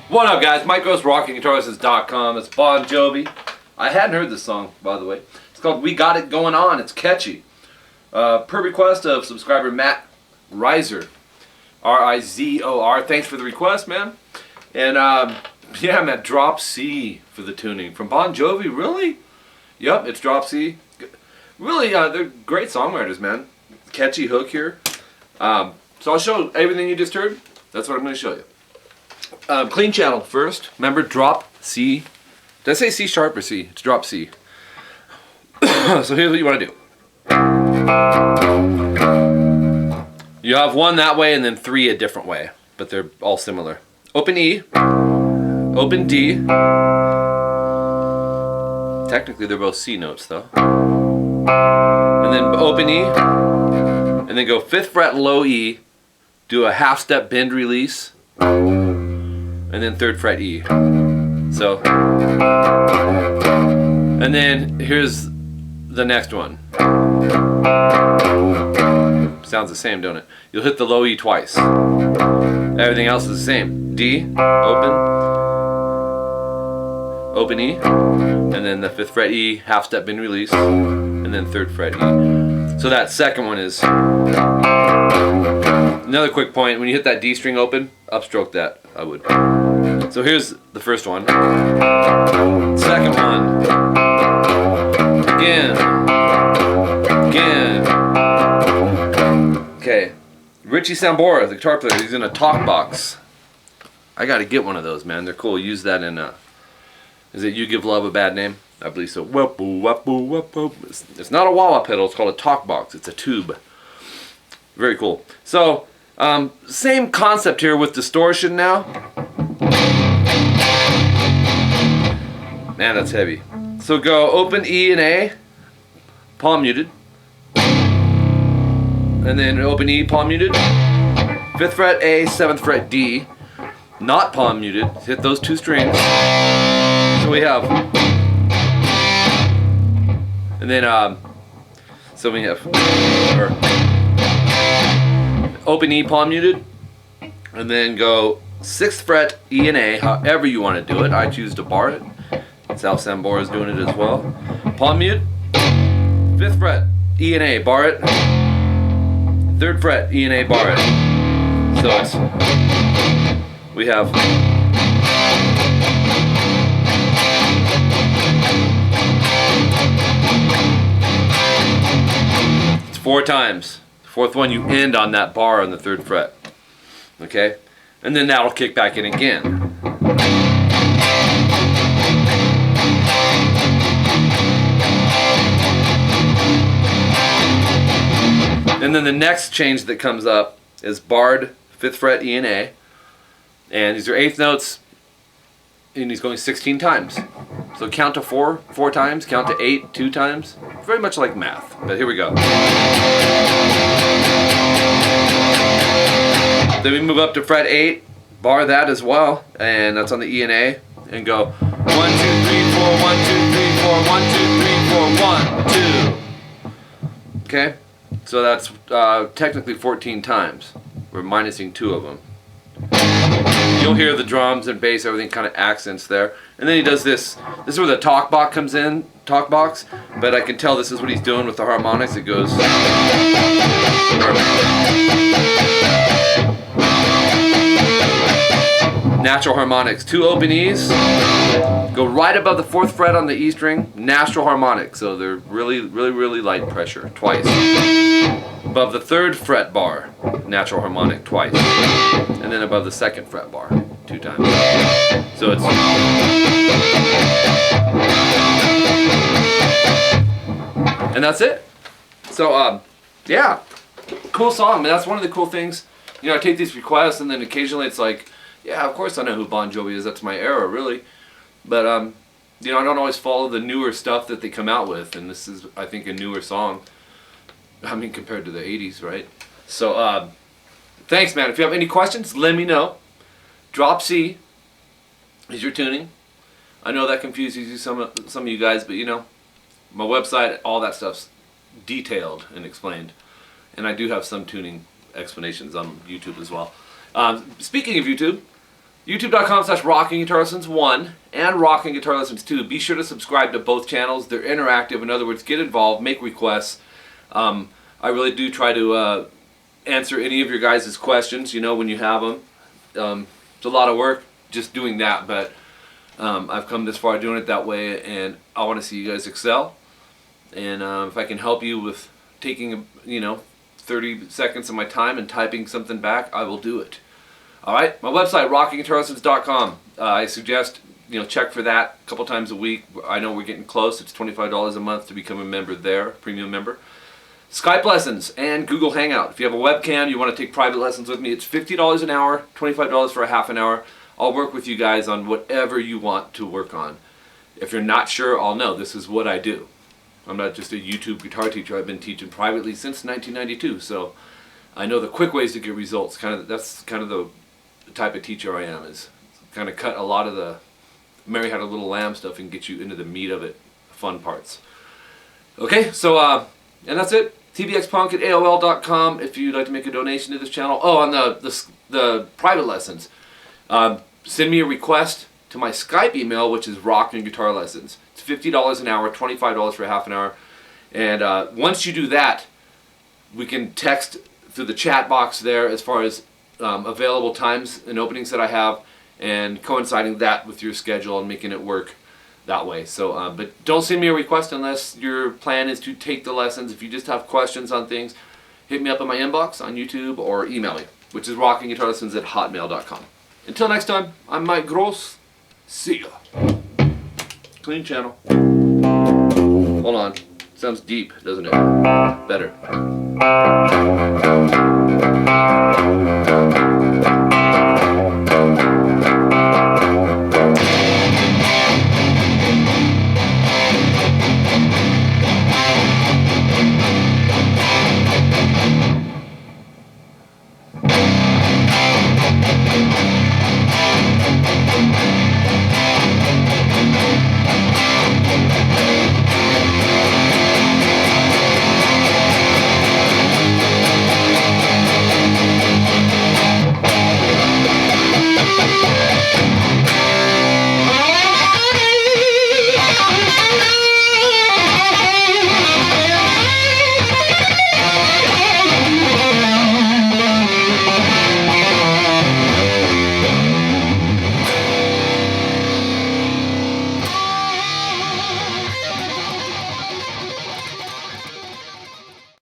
What up, guys? Mike goes rockinguitarlessons.com. It's Bon Jovi. I hadn't heard this song, by the way. It's called We Got It Going On. It's catchy. Per request of subscriber Matt Rizer, R-I-Z-O-R. Thanks for the request, man. And yeah, Matt, drop C for the tuning from Bon Jovi. Really? Yep, it's drop C. Really, they're great songwriters, man. Catchy hook here. So I'll show everything you just heard. That's what I'm going to show you. Clean channel first. Remember, drop C. Did I say C sharp or C? It's drop C. So here's what you want to do. You have one that way and then three a different way, but they're all similar. Open E, open D. Technically they're both C notes though. And then open E, and then go 5th fret low E, do a half step bend release, and then 3rd fret E. So, and then here's the next one. Sounds the same, don't it? You'll hit the low E twice. Everything else is the same. D, open E, and then the 5th fret E, half step bend release, and then 3rd fret E. So that second one is, another quick point, when you hit that D string open, upstroke that, I would. So here's the first one. Second one. Again. Okay. Richie Sambora, the guitar player, he's in a talk box. I gotta get one of those, man. They're cool. Use that in is it You Give Love a Bad Name? I believe so. It's not a wah-wah pedal, it's called a talk box. It's a tube. Very cool. So, same concept here with distortion now. Man, that's heavy. So go open E and A, palm muted. And then open E, palm muted. 5th fret A, 7th fret D. Not palm muted. Hit those two strings. So we have. And then, so we have. Open E, palm muted. And then go 6th fret E and A, however you want to do it. I choose to bar it. Sal Sambora is doing it as well. Palm mute, 5th fret E and A, bar it. 3rd fret E and A, bar it. So it's, we have it's 4 times. The 4th one you end on that bar on the 3rd fret. Okay, and then that'll kick back in again. And then the next change that comes up is barred 5th fret E and A. And these are 8th notes, and he's going 16 times. So count to 4 times, count to 8 2 times. Very much like math, but here we go. Then we move up to fret 8, bar that as well, and that's on the E and A, and go 1 2 3 4 1 2 3 4 1 2 3 4 1 2. Okay? So that's technically 14 times. We're minusing 2 of them. You'll hear the drums and bass, everything kind of accents there. And then he does this. This is where the talk box comes in, talk box. But I can tell this is what he's doing with the harmonics. It goes. Natural harmonics. 2 open E's. Go right above the 4th fret on the E string. Natural harmonics. So they're really light pressure. Twice. Above the 3rd fret bar. Natural harmonic. Twice. And then above the 2nd fret bar. 2 times. So it's. And that's it. So, yeah, cool song. I mean, that's one of the cool things. You know, I take these requests, and then occasionally it's like, yeah, of course I know who Bon Jovi is. That's my era, really. But, you know, I don't always follow the newer stuff that they come out with, and this is, I think, a newer song. I mean, compared to the 80s, right? So, thanks, man. If you have any questions, let me know. Drop C is your tuning. I know that confuses you, some of you guys, but you know, my website, all that stuff's detailed and explained. And I do have some tuning explanations on YouTube as well. Speaking of YouTube, youtube.com/rockinguitarlessons1 and rockinguitarlessons2. Be sure to subscribe to both channels. They're interactive. In other words, get involved, make requests. I really do try to answer any of your guys' questions, you know, when you have them. It's a lot of work just doing that, but I've come this far doing it that way, and I want to see you guys excel. And if I can help you with taking, you know, 30 seconds of my time and typing something back, I will do it. Alright, my website, rockinguitarlessons.com. I suggest, you know, check for that a couple times a week. I know we're getting close. It's $25 a month to become a member there, premium member. Skype lessons and Google Hangout. If you have a webcam, you want to take private lessons with me, it's $50 an hour, $25 for a half an hour. I'll work with you guys on whatever you want to work on. If you're not sure, I'll know. This is what I do. I'm not just a YouTube guitar teacher. I've been teaching privately since 1992, so I know the quick ways to get results. That's kind of the type of teacher I am, is kind of cut a lot of the Mary Had a Little Lamb stuff and get you into the meat of it, the fun parts. Okay, so and that's it. tbxpunk@aol.com if you'd like to make a donation to this channel. Oh, on the private lessons, send me a request to my Skype email, which is rockinguitarlessons. It's $50 an hour, $25 for a half an hour. And once you do that, we can text through the chat box there as far as available times and openings that I have, and coinciding that with your schedule and making it work that way. So, but don't send me a request unless your plan is to take the lessons. If you just have questions on things, hit me up in my inbox on YouTube or email me, which is rockinguitarlessons@hotmail.com. Until next time, I'm Mike Gross. See ya. Clean channel. Hold on. Sounds deep, doesn't it? Better.